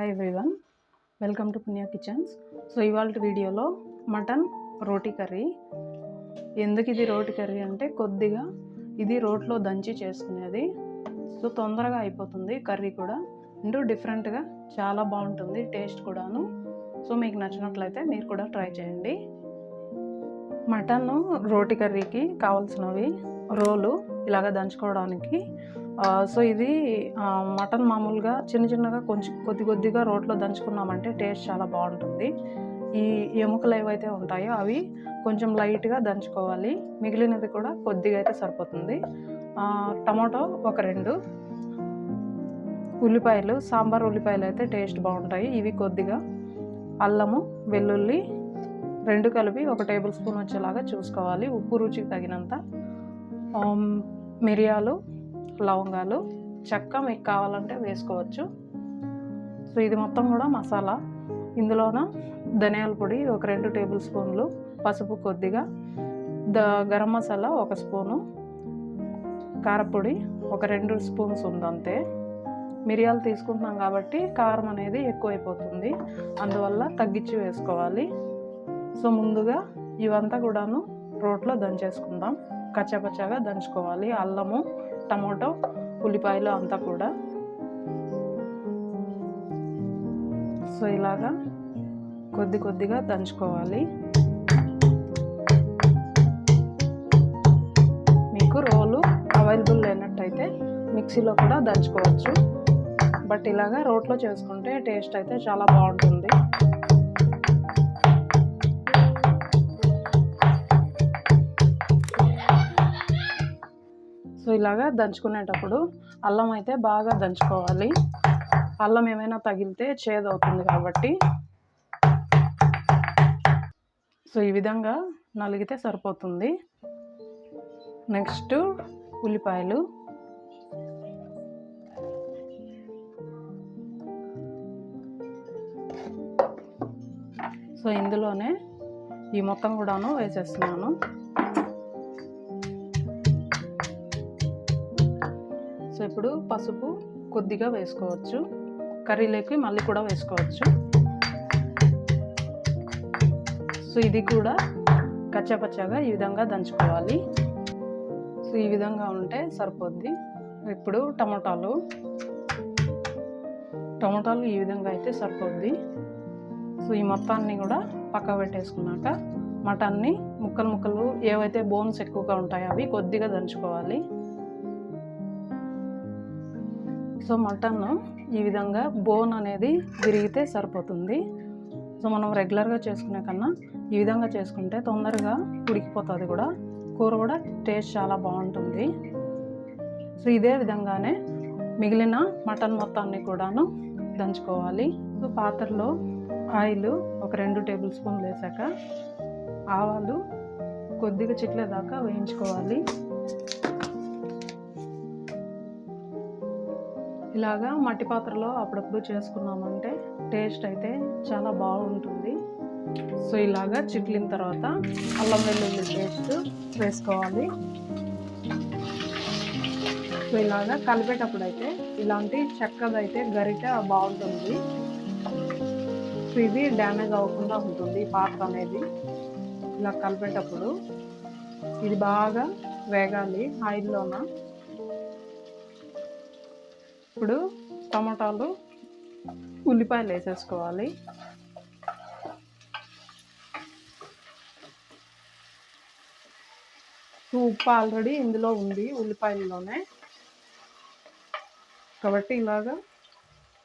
Hi everyone, welcome to పుణ్య kitchens. So ఇవాళ వీడియోలో మటన్ రోటీ కర్రీ. ఎందుకు ఇది రోటీ కర్రీ అంటే కొద్దిగా ఇది రోట్లో దంచి చేసుకునేది. సో తొందరగా అయిపోతుంది కర్రీ కూడా, అండ్ డిఫరెంట్గా చాలా బాగుంటుంది టేస్ట్ కూడాను. సో మీకు నచ్చినట్లయితే మీరు కూడా ట్రై చేయండి. మటన్ రోటీ కర్రీకి కావాల్సినవి రోలు ఇలాగ దంచుకోవడానికి. సో ఇది మటన్ మామూలుగా చిన్నగా కొద్దిగా రోట్లో దంచుకున్నామంటే టేస్ట్ చాలా బాగుంటుంది. ఈ ఎముకలు ఏవైతే ఉంటాయో అవి కొంచెం లైట్గా దంచుకోవాలి, మిగిలినది కూడా కొద్దిగా అయితే సరిపోతుంది. టమాటో ఒక 2 ఉల్లిపాయలు, సాంబార్ ఉల్లిపాయలు అయితే టేస్ట్ బాగుంటాయి, ఇవి కొద్దిగా. అల్లము, వెల్లుల్లి 2 కలిపి 1 టేబుల్ స్పూన్ వచ్చేలాగా చూసుకోవాలి. ఉప్పు రుచికి తగినంత. మిరియాలు, లవంగాలు, చెక్క మీకు కావాలంటే వేసుకోవచ్చు. సో ఇది మొత్తం కూడా మసాలా. ఇందులోన ధనియాల పొడి ఒక 2 టేబుల్ స్పూన్లు, పసుపు కొద్దిగా, గరం మసాలా 1 స్పూను, కారపొడి ఒక 2 స్పూన్స్ ఉందంతే. మిరియాలు తీసుకుంటున్నాం కాబట్టి కారం అనేది ఎక్కువైపోతుంది, అందువల్ల తగ్గించి వేసుకోవాలి. సో ముందుగా ఇవంతా కూడాను రోట్లో దంచేసుకుందాం, కచ్చాపచ్చాగా దంచుకోవాలి. అల్లము, టమాటో, ఉల్లిపాయలు అంతా కూడా. సో ఇలాగా కొద్దిగా దంచుకోవాలి. మీకు రోలు అవైలబుల్ లేనట్టయితే మిక్సీలో కూడా దంచుకోవచ్చు, బట్ ఇలాగా రోట్లో చేసుకుంటే టేస్ట్ అయితే చాలా బాగుంటుంది. సో ఇలాగా దంచుకునేటప్పుడు అల్లం అయితే బాగా దంచుకోవాలి, అల్లం ఏమైనా తగిలితే చేదవుతుంది కాబట్టి. సో ఈ విధంగా నలిగితే సరిపోతుంది. నెక్స్ట్ ఉల్లిపాయలు. సో ఇందులోనే ఈ మొత్తం కూడాను వేసేస్తున్నాను. సో ఇప్పుడు పసుపు కొద్దిగా వేసుకోవచ్చు, కర్రీలోకి మళ్ళీ కూడా వేసుకోవచ్చు. సో ఇది కూడా కచ్చాపచ్చాగా ఈ విధంగా దంచుకోవాలి. సో ఈ విధంగా ఉంటే సరిపోద్ది. ఇప్పుడు టమాటాలు ఈ విధంగా అయితే సరిపోద్ది. సో ఈ మొత్తాన్ని కూడా పక్క పెట్టేసుకున్నాక మటన్ని ముక్కలు ఏవైతే బోన్స్ ఎక్కువగా ఉంటాయో అవి కొద్దిగా దంచుకోవాలి. సో మటన్ ఈ విధంగా బోన్ అనేది విరిగితే సరిపోతుంది. సో మనం రెగ్యులర్గా చేసుకునే కన్నా ఈ విధంగా చేసుకుంటే తొందరగా ఉడికిపోతుంది కూడా, కూర కూడా టేస్ట్ చాలా బాగుంటుంది. సో ఇదే విధంగానే మిగిలిన మటన్ మొత్తాన్ని కూడాను దంచుకోవాలి. సో పాత్రలో ఆయిల్ ఒక 2 టేబుల్ స్పూన్లు వేసాక ఆవాలు కొద్దిగా చిట్లేదాకా వేయించుకోవాలి. ఇలాగా మట్టి పాత్రలో అప్పుడప్పుడు చేసుకున్నామంటే టేస్ట్ అయితే చాలా బాగుంటుంది. సో ఇలాగా చిట్లిన తర్వాత అల్లం వెల్లుల్లి పేస్ట్ వేసుకోవాలి. సో ఇలాగా కలిపేటప్పుడు అయితే ఇలాంటి చెక్కదైతే గరిటె బాగుంటుంది. సో ఇది డ్యామేజ్ అవ్వకుండా ఉంటుంది పాత్ర అనేది. ఇలా కలిపేటప్పుడు ఇది బాగా వేగాలి ఆయిల్లోన. ఇప్పుడు టమాటాలు, ఉల్లిపాయలు వేసేసుకోవాలి. ఉప్పు ఆల్రెడీ ఇందులో ఉంది ఉల్లిపాయల్లోనే, కాబట్టి ఇలాగా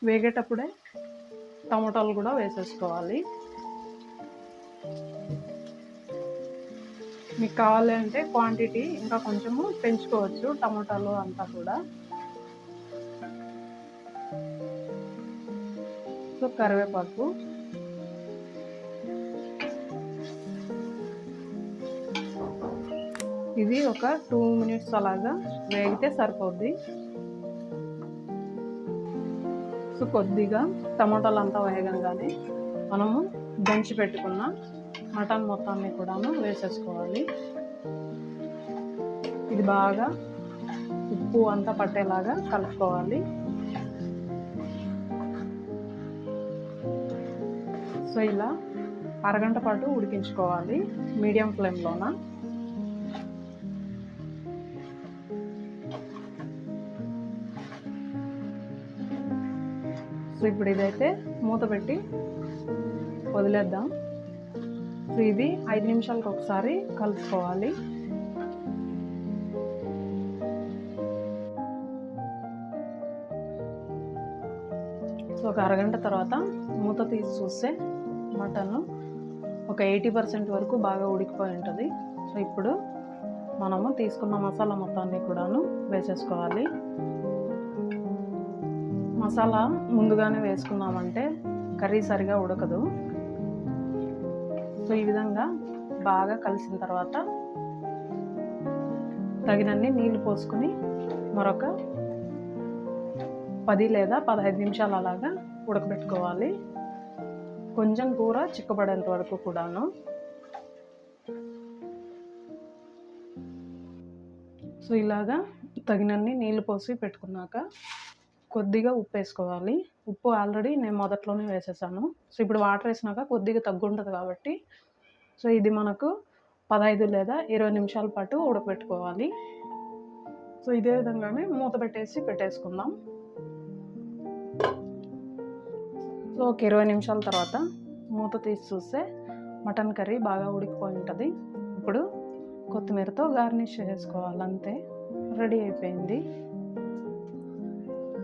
వేగేటప్పుడే టమాటాలు కూడా వేసేసుకోవాలి. మీకు కావాలి అంటే క్వాంటిటీ ఇంకా కొంచెము పెంచుకోవచ్చు టమాటాలు అంతా కూడా. సో కరివేపాకు, ఇది ఒక 2 మినిట్స్ అలాగా వేగితే సరిపోద్ది. సో కొద్దిగా టమాటాలు అంతా వేగంగానే మనము దంచి పెట్టుకున్న మటన్ మొత్తాన్ని కూడాను వేసేసుకోవాలి. ఇది బాగా ఉప్పు అంతా పట్టేలాగా కలుపుకోవాలి. సో ఇలా అరగంట పాటు ఉడికించుకోవాలి మీడియం ఫ్లేమ్లోన. సో ఇప్పుడు ఇదైతే మూత పెట్టి వదిలేద్దాం. సో ఇది 5 నిమిషాలకు ఒకసారి కలుపుకోవాలి. సో ఒక అరగంట తర్వాత మూత తీసి చూస్తే మటన్ ఒక 80% వరకు బాగా ఉడికిపోయి ఉంటుంది. సో ఇప్పుడు మనము తీసుకున్న మసాలా మొత్తాన్ని కూడాను వేసేసుకోవాలి. మసాలా ముందుగానే వేసుకున్నామంటే కర్రీ సరిగా ఉడకదు. సో ఈ విధంగా బాగా కలిసిన తర్వాత తగినన్ని నీళ్ళు పోసుకొని మరొక 10 లేదా 15 నిమిషాలు అలాగా ఉడకబెట్టుకోవాలి. కొంచెం కూర చిక్కబడేంత వరకు కూడాను. సో ఇలాగా తగినన్ని నీళ్ళు పోసి పెట్టుకున్నాక కొద్దిగా ఉప్పు వేసుకోవాలి. ఉప్పు ఆల్రెడీ నేను మొదట్లోనే వేసేసాను. సో ఇప్పుడు వాటర్ వేసినాక కొద్దిగా తగ్గుంటుంది కాబట్టి సో ఇది మనకు 15 లేదా 20 నిమిషాల పాటు ఉడకబెట్టుకోవాలి. సో ఇదే విధంగానే మూత పెట్టేసుకుందాం. సో ఒక 20 నిమిషాల తర్వాత మూత తీసి చూస్తే మటన్ కర్రీ బాగా ఉడికిపోయి ఉంటుంది. ఇప్పుడు కొత్తిమీరతో గార్నిష్ చేసుకోవాలి. అంతే, రెడీ అయిపోయింది.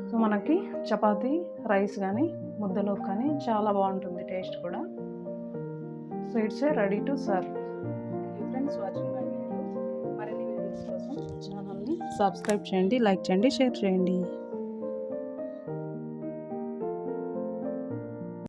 సో మనకి చపాతీ, రైస్ కానీ ముద్దలో కానీ చాలా బాగుంటుంది టేస్ట్ కూడా. So it's ready to serve. Friends, watching my video. మరిన్ని వీడియోస్ కోసం ఛానల్ని సబ్స్క్రైబ్ చేయండి, లైక్ చేయండి, షేర్ చేయండి.